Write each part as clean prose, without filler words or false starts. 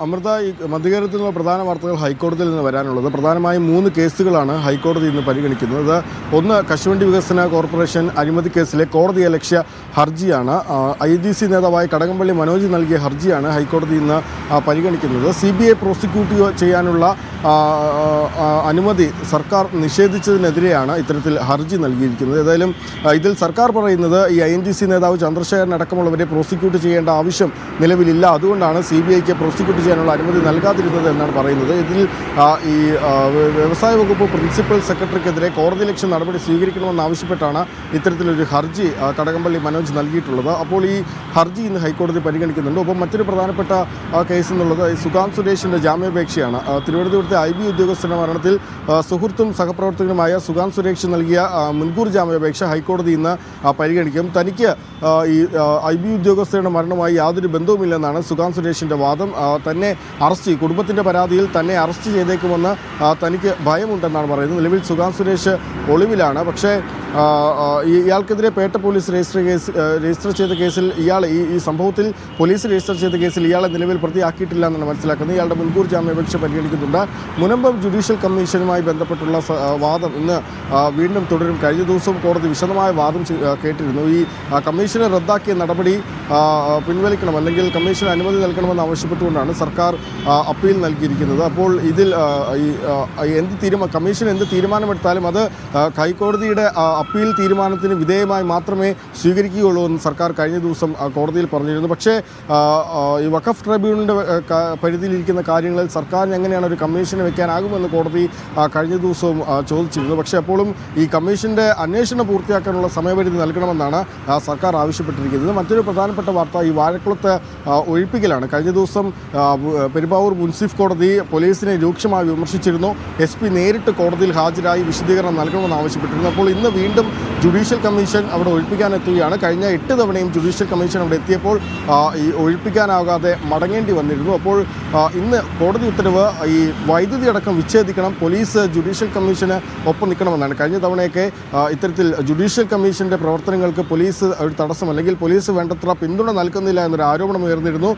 അമൃത, ഈ മധ്യകേരളത്തിൽ നിന്നുള്ള പ്രധാന വാർത്തകൾ ഹൈക്കോടതിയിൽ നിന്ന് വരാനുള്ളത്. പ്രധാനമായും 3 കേസുകളാണ് ഹൈക്കോടതി ഇന്ന് പരിഗണിക്കുന്നത്. ഒന്ന്, കശുവണ്ടി വികസന കോർപ്പറേഷൻ അഴിമതി കേസിലെ കോടതിയലക്ഷ്യ ഹർജിയാണ്. IGC നേതാവായ കടകംപള്ളി മനോജ് നൽകിയ ഹർജിയാണ് ഹൈക്കോടതി ഇന്ന് പരിഗണിക്കുന്നത്. CBI പ്രോസിക്യൂട്ട് ചെയ്യാനുള്ള അനുമതി സർക്കാർ നിഷേധിച്ചതിനെതിരെയാണ് ഇത്തരത്തിൽ ഹർജി നൽകിയിരിക്കുന്നത്. ഏതായാലും ഇതിൽ സർക്കാർ പറയുന്നത് ഈ INGC നേതാവ് ചന്ദ്രശേഖരൻ അടക്കമുള്ളവരെ പ്രോസിക്യൂട്ട് ചെയ്യേണ്ട ആവശ്യം നിലവിലില്ല, അതുകൊണ്ടാണ് CBIക്ക് പ്രോസിക്യൂട്ട് ചെയ്യാനുള്ള അനുമതി നൽകാതിരുന്നത് എന്നാണ് പറയുന്നത്. ഇതിൽ ഈ വ്യവസായ വകുപ്പ് പ്രിൻസിപ്പൽ സെക്രട്ടറിക്കെതിരെ കോടതിയലക്ഷ്യ നടപടി സ്വീകരിക്കണമെന്നാവശ്യപ്പെട്ടാണ് ഇത്തരത്തിലൊരു ഹർജി കടകംപള്ളി മനോജ് നൽകിയിട്ടുള്ളത്. അപ്പോൾ ഈ ഹർജി ഇന്ന് ഹൈക്കോടതി പരിഗണിക്കുന്നുണ്ട്. ഒപ്പം മറ്റൊരു പ്രധാനപ്പെട്ട കേസ് എന്നുള്ളത് സുഗാന്ത് സുരേഷിൻ്റെ ജാമ്യാപേക്ഷയാണ്. തിരുവനന്തപുരത്തെ IB ഉദ്യോഗസ്ഥരുടെ മരണത്തിൽ സുഹൃത്തും സഹപ്രവർത്തകനുമായ സുഗാന്ത് സുരേഷ് നൽകിയ മുൻകൂർ ജാമ്യാപേക്ഷ ഹൈക്കോടതി ഇന്ന് പരിഗണിക്കും. തനിക്ക് ഈ IB ഉദ്യോഗസ്ഥരുടെ മരണവുമായി യാതൊരു ബന്ധവുമില്ലെന്നാണ് സുഗാന്ത് സുരേഷിൻ്റെ വാദം. തന്നെ കുടുംബത്തിൻ്റെ പരാതിയിൽ തന്നെ അറസ്റ്റ് ചെയ്തേക്കുമെന്ന് തനിക്ക് ഭയമുണ്ടെന്നാണ് പറയുന്നത്. നിലവിൽ സുഗാന്ത് സുരേഷ് ഒളിവിലാണ്. പക്ഷേ ഇയാൾക്കെതിരെ പേട്ട പോലീസ് രജിസ്റ്റർ ചെയ്ത കേസിൽ ഈ സംഭവത്തിൽ പോലീസ് രജിസ്റ്റർ ചെയ്ത കേസിൽ ഇയാളെ നിലവിൽ പ്രതിയാക്കിയിട്ടില്ല എന്നാണ് മനസ്സിലാക്കുന്നത്. ഇയാളുടെ മുൻകൂർ ജാമ്യാപേക്ഷ പരിഗണിക്കുന്നുണ്ട്. മുനമ്പം ജുഡീഷ്യൽ കമ്മീഷനുമായി ബന്ധപ്പെട്ടുള്ള വാദം ഇന്ന് വീണ്ടും തുടരും. കഴിഞ്ഞ ദിവസവും കോടതി വിശദമായ വാദം കേട്ടിരുന്നു. ഈ കമ്മീഷനെ റദ്ദാക്കിയ നടപടി പിൻവലിക്കണം, അല്ലെങ്കിൽ കമ്മീഷന് അനുമതി നൽകണമെന്ന് ആവശ്യപ്പെട്ടുകൊണ്ടാണ് സർക്കാർ അപ്പീൽ നൽകിയിരിക്കുന്നത്. അപ്പോൾ ഇതിൽ കമ്മീഷൻ എന്ത് തീരുമാനമെടുത്താലും അത് ഹൈക്കോടതിയുടെ അപ്പീൽ തീരുമാനത്തിന് വിധേയമായി മാത്രമേ സ്വീകരിക്കുകയുള്ളൂ എന്ന് സർക്കാർ കഴിഞ്ഞ ദിവസം കോടതിയിൽ പറഞ്ഞിരുന്നു. പക്ഷേ ഈ വഖഫ് ട്രൈബ്യൂണലിൻ്റെ പരിധിയിലിരിക്കുന്ന കാര്യങ്ങളിൽ സർക്കാരിന് എങ്ങനെയാണ് ഒരു കമ്മീഷനെ വയ്ക്കാനാകുമെന്ന് കോടതി കഴിഞ്ഞ ദിവസവും ചോദിച്ചിരുന്നു. പക്ഷേ അപ്പോഴും ഈ കമ്മീഷൻ്റെ അന്വേഷണം പൂർത്തിയാക്കാനുള്ള സമയപരിധി നൽകണമെന്നാണ് സർക്കാർ ആവശ്യപ്പെട്ടിരിക്കുന്നത്. മറ്റൊരു പ്രധാനപ്പെട്ട വാർത്ത ഈ വാഴക്കുളത്ത് ഒഴിപ്പിക്കലാണ്. കഴിഞ്ഞ ദിവസം പെരുമ്പാവൂർ മുൻസിഫ് കോടതി പോലീസിനെ രൂക്ഷമായി വിമർശിച്ചിരുന്നു. SP നേരിട്ട് കോടതിയിൽ ഹാജരായി വിശദീകരണം നൽകണമെന്ന് ആവശ്യപ്പെട്ടിരുന്നു. അപ്പോൾ ഇന്ന് വീണ്ടും ജുഡീഷ്യൽ കമ്മീഷൻ അവിടെ ഒഴിപ്പിക്കാനെത്തുകയാണ്. കഴിഞ്ഞ 8 തവണയും ജുഡീഷ്യൽ കമ്മീഷൻ അവിടെ എത്തിയപ്പോൾ ഈ ഒഴിപ്പിക്കാനാകാതെ മടങ്ങേണ്ടി വന്നിരുന്നു. അപ്പോൾ ഇന്ന് കോടതി ഉത്തരവ് ഈ വൈദ്യുതി അടക്കം വിച്ഛേദിക്കണം, പോലീസ് ജുഡീഷ്യൽ കമ്മീഷന് ഒപ്പം നിൽക്കണമെന്നാണ്. കഴിഞ്ഞ തവണയൊക്കെ ഇത്തരത്തിൽ ജുഡീഷ്യൽ കമ്മീഷൻ്റെ പ്രവർത്തനങ്ങൾക്ക് പോലീസ് ഒരു തടസ്സം, അല്ലെങ്കിൽ പോലീസ് വേണ്ടത്ര പിന്തുണ നൽകുന്നില്ല എന്നൊരു ആരോപണം ഉയർന്നിരുന്നു.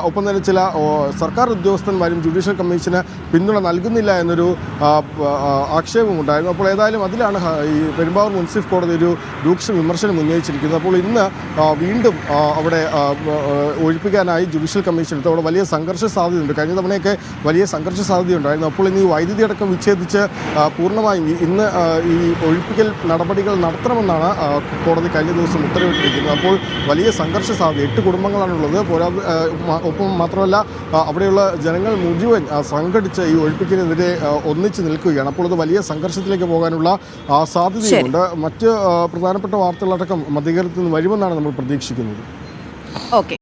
ഒപ്പം തന്നെ ചില സർക്കാർ ഉദ്യോഗസ്ഥന്മാരും ജുഡീഷ്യൽ കമ്മീഷന് പിന്തുണ നൽകുന്നില്ല എന്നൊരു ആക്ഷേപമുണ്ടായിരുന്നു. അപ്പോൾ ഏതായാലും അതിലാണ് ഈ പെരുമ്പാവൂർ മുൻസിഫ് കോടതി ഒരു രൂക്ഷ വിമർശനം ഉന്നയിച്ചിരിക്കുന്നത്. അപ്പോൾ ഇന്ന് വീണ്ടും അവിടെ ഒഴിപ്പിക്കാനായി ജുഡീഷ്യൽ കമ്മീഷൻ അവിടെ വലിയ സംഘർഷ സാധ്യതയുണ്ട്. കഴിഞ്ഞ തവണയൊക്കെ വലിയ സംഘർഷ സാധ്യതയുണ്ടായിരുന്നു. അപ്പോൾ ഇന്ന് ഈ വൈദ്യുതി അടക്കം വിച്ഛേദിച്ച് പൂർണ്ണമായും ഇന്ന് ഈ ഒഴിപ്പിക്കൽ നടപടികൾ നടത്തണമെന്നാണ് കോടതി കഴിഞ്ഞ ദിവസം ഉത്തരവിട്ടിരിക്കുന്നത്. അപ്പോൾ വലിയ സംഘർഷ സാധ്യത 8 കുടുംബങ്ങളാണുള്ളത്. ഒപ്പം മാത്രമല്ല അവിടെയുള്ള ജനങ്ങൾ മുഴുവൻ സംഘടിച്ച് ഈ ഒഴിപ്പിക്കലിനെതിരെ ഒന്നിച്ച് നിൽക്കുകയാണ്. അപ്പോൾ അത് വലിയ സംഘർഷത്തിലേക്ക് പോകാനുള്ള സാധ്യതയുണ്ട്. മറ്റ് പ്രധാനപ്പെട്ട വാർത്തകളടക്കം മധ്യകേരളത്തിൽ നിന്ന് വരുമെന്നാണ് നമ്മൾ പ്രതീക്ഷിക്കുന്നത്. ഓക്കെ.